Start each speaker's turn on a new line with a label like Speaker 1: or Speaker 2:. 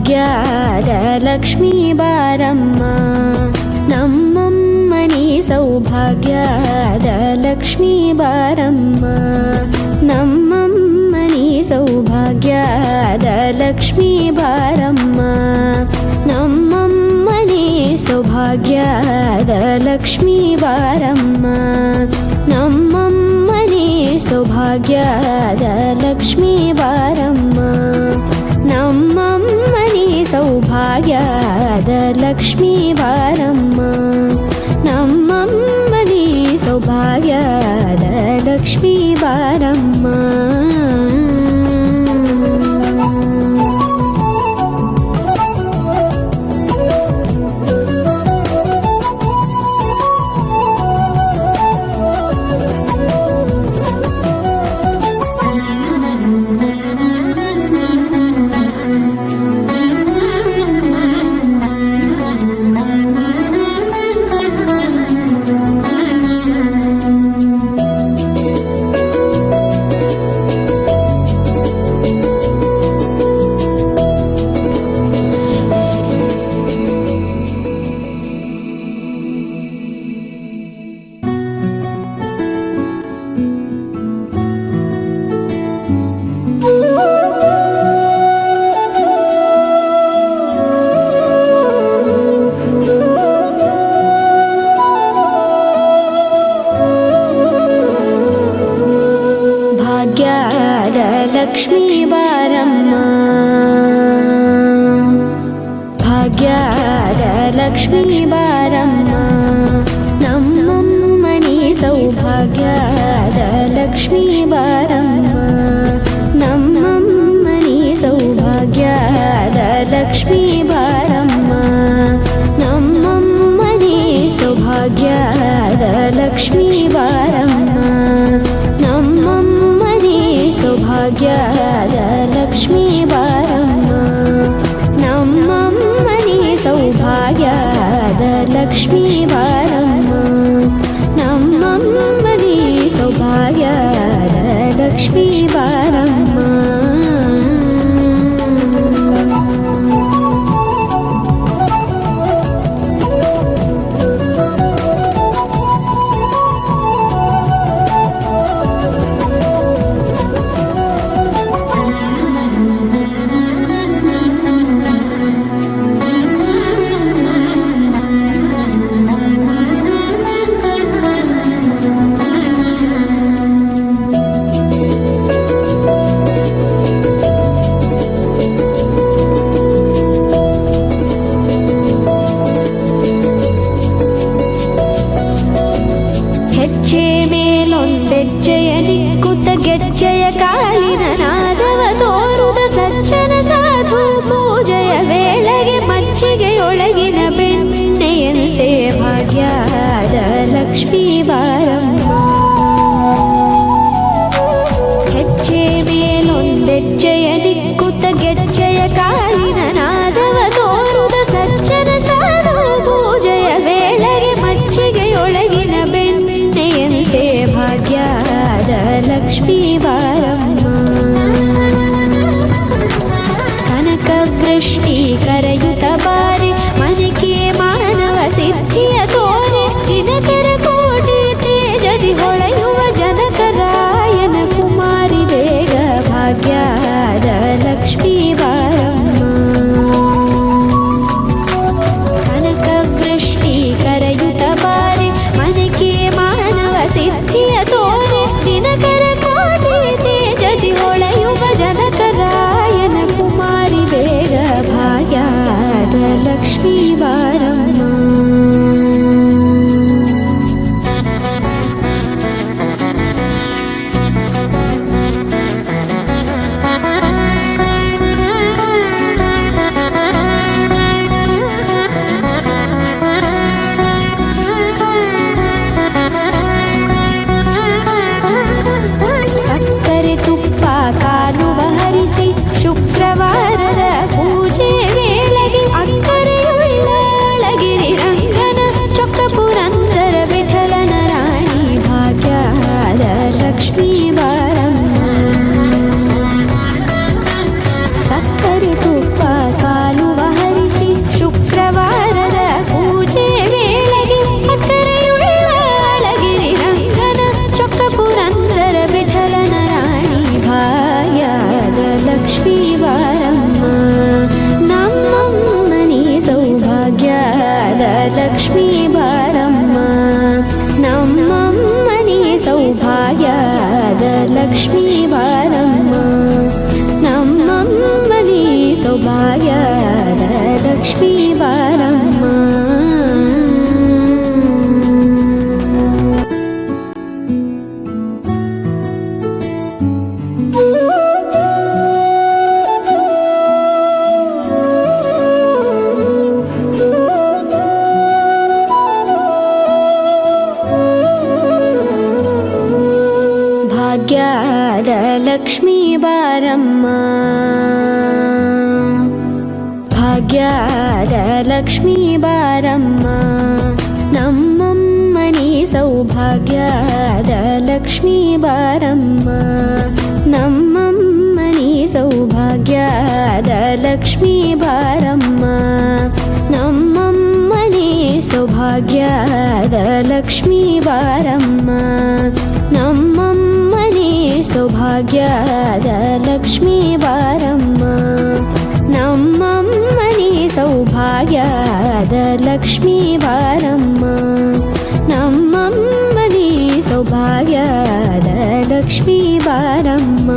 Speaker 1: ಭಾಗ್ಯದ ಲಕ್ಷ್ಮೀ ಬಾರಮ್ಮ ನಮ್ಮಮ್ಮನಿ ಸೌಭಾಗ್ಯದ ಲಕ್ಷ್ಮೀ ಬಾರಮ್ಮ ನಮ್ಮಮ್ಮನಿ ಸೌಭಾಗ್ಯದ ಲಕ್ಷ್ಮೀ ಬಾರಮ್ಮ ನಮ್ಮಮ್ಮನಿ ಸೌಭಾಗ್ಯದ ಲಕ್ಷ್ಮೀ ಬಾರಮ್ಮ ನಮ್ಮಮ್ಮನಿ ಸೌಭಾಗ್ಯದ ಲಕ್ಷ್ಮೀ ಬಾರಮ್ಮ ನಮ್ಮಮ್ಮನಿ ಸೌಭಾಗ್ಯದ ಲಕ್ಷ್ಮೀ ಬಾರಮ್ಮ ನಮ್ಮಮ್ಮನಿ ಸೌಭಾಗ್ಯದ ಲಕ್ಷ್ಮೀ ಬಾರಮ್ಮ ಲಕ್ಷ್ಮೀ ಬಾರಮ್ಮ ಭಾಗ್ಯದ ಲಕ್ಷ್ಮೀ ಬಾರಮ್ಮ ನಮ್ಮಮ್ಮನಿ ಸೌಭಾಗ್ಯದ ಲಕ್ಷ್ಮೀ ಬಾರಮ್ಮ ನಮ್ಮಮ್ಮನಿ ಸೌಭಾಗ್ಯದ ಲಕ್ಷ್ಮೀ ಬಾರಮ್ಮ ನಮ್ಮಮ್ಮನಿ ಸೌಭಾಗ್ಯದ ಲಕ್ಷ್ಮೀ ಬಾರಮ್ಮ ನಮ್ಮಮ್ಮನಿ ಸೌಭಾಗ್ಯದ ಲಕ್ಷ್ಮೀ ಬಾರಮ್ಮ ನಮ್ಮಮ್ಮನಿ ಸೌಭಾಗ್ಯದ ಲಕ್ಷ್ಮೀ ಬಾರಮ್ಮ ನಮ್ಮಮ್ಮನಿ ಸೌಭಾಗ್ಯದ ಲಕ್ಷ್ಮೀ ಬಾರಮ್ಮ ಹೆಜ್ಜೆ ಮೇಲೊಂದೆಜ್ಜೆಯ ದಿಕ್ಕುತ್ತ ಗೆಜ್ಜೆಯ ಕಾಲಿನ ನಾದವ ತೋರುದ ಸಜ್ಜನ ಸಾಧು ಪೂಜೆಯ ವೇಳೆಗೆ ಮಜ್ಜಿಗೆಯೊಳಗಿನ ಬೆಣ್ಣೆಯಂತೆ ಭಾಗ್ಯದ ಲಕ್ಷ್ಮೀ ಬಾರಮ್ಮ ಹೆಜ್ಜೆ ಮೇಲೊಂದೆಜ್ಜೆಯ ದಿಕ್ಕುತ್ತ ಗೆಜ್ಜೆಯ ಕಾಲಿನ ನಾದವ ತೋರುದ ಸಜ್ಜನ ಸಾಧು ಪೂಜೆಯ ವೇಳೆಗೆ ಮಜ್ಜಿಗೆಯೊಳಗಿನ ಬೆಣ್ಣೆಯಂತೆ ಭಾಗ್ಯದ ಲಕ್ಷ್ಮೀ ಬಾರಮ್ಮ ಕನಕ ವೃಷ್ಟಿ ಕರೆಯುತ್ತ ಬಾರಿ ಮನಕೆ ಮಾನವ ಸಿದ್ಧಿಯ ತೋರೆ ದಿನಕರ ಕೋಟಿ ತೇಜದಿ ಹೊಳೆಯುವ ಜನಕರಾಯನ ಕುಮಾರಿ ಬೇಗ ಭಾಗ್ಯದ ಲಕ್ಷ್ಮೀ ಬಾರಮ್ಮ ಕನಕ ವೃಷ್ಟಿ ಕರೆಯುತ್ತ ಬಾರಿ ಮನಕೆ ಮಾನವ ಸಿದ್ಧಿಯ ತೋರೆ ದಿನಕರ ಕೋಟಿ ತೇಜದಿ ಹೊಳೆಯುವ ಜನಕರಾಯನ ಕುಮಾರಿ ಬೇಗ ಭಾಗ್ಯದ ಲಕ್ಷ್ಮೀ ಬಾರಮ್ಮ ಸಕ್ಕರೆ ತುಪ್ಪ ಕಾಲುವ ಹರಿಸಿ ಶುಕ್ರವಾರದ ಪೂಜೆ ವೇಳೆಗೆ ಅಕ್ಕರೆಯುಳ್ಳ ಅಳಗಿರಿ ರಂಗನ ಚೊಕ್ಕ ಪುರಂದರ ವಿಠಲನ ರಾಣಿ ಭಾಗ್ಯದ ಲಕ್ಷ್ಮೀ ಬಾರಮ್ಮ ಸಕ್ಕರೆ ತುಪ್ಪ ಕಾಲು ಲಕ್ಷ್ಮೀ ಬಾರಮ್ಮ. ಭಾಗ್ಯದ ಲಕ್ಷ್ಮೀ ಬಾರಮ್ಮ, ಭಾಗ್ಯದ ಲಕ್ಷ್ಮೀ ಬಾರಮ್ಮ, ನಮ್ಮಮ್ಮನಿ ಸೌಭಾಗ್ಯದ ಲಕ್ಷ್ಮೀ ಬಾರಮ್ಮ, ನಮ್ಮಮ್ಮನಿ ಸೌಭಾಗ್ಯದ ಲಕ್ಷ್ಮೀ ಬಾರಮ್ಮ, ನಮ್ಮಮ್ಮನಿ ಸೌಭಾಗ್ಯದ ಲಕ್ಷ್ಮೀ ಬಾರಮ್ಮ, ನಮ್ಮಮ್ಮನಿ ಸೌಭಾಗ್ಯದ ಲಕ್ಷ್ಮೀ ಬಾರಮ್ಮ, ನಮ್ಮಮ್ಮನಿ ಸೌಭಾಗ್ಯದ ಲಕ್ಷ್ಮೀ ಬಾರಮ್ಮ, ನಮ್ಮಮ್ಮನಿ ಸೌಭಾಗ್ಯದ ಲಕ್ಷ್ಮೀ ಬಾರಮ್ಮ.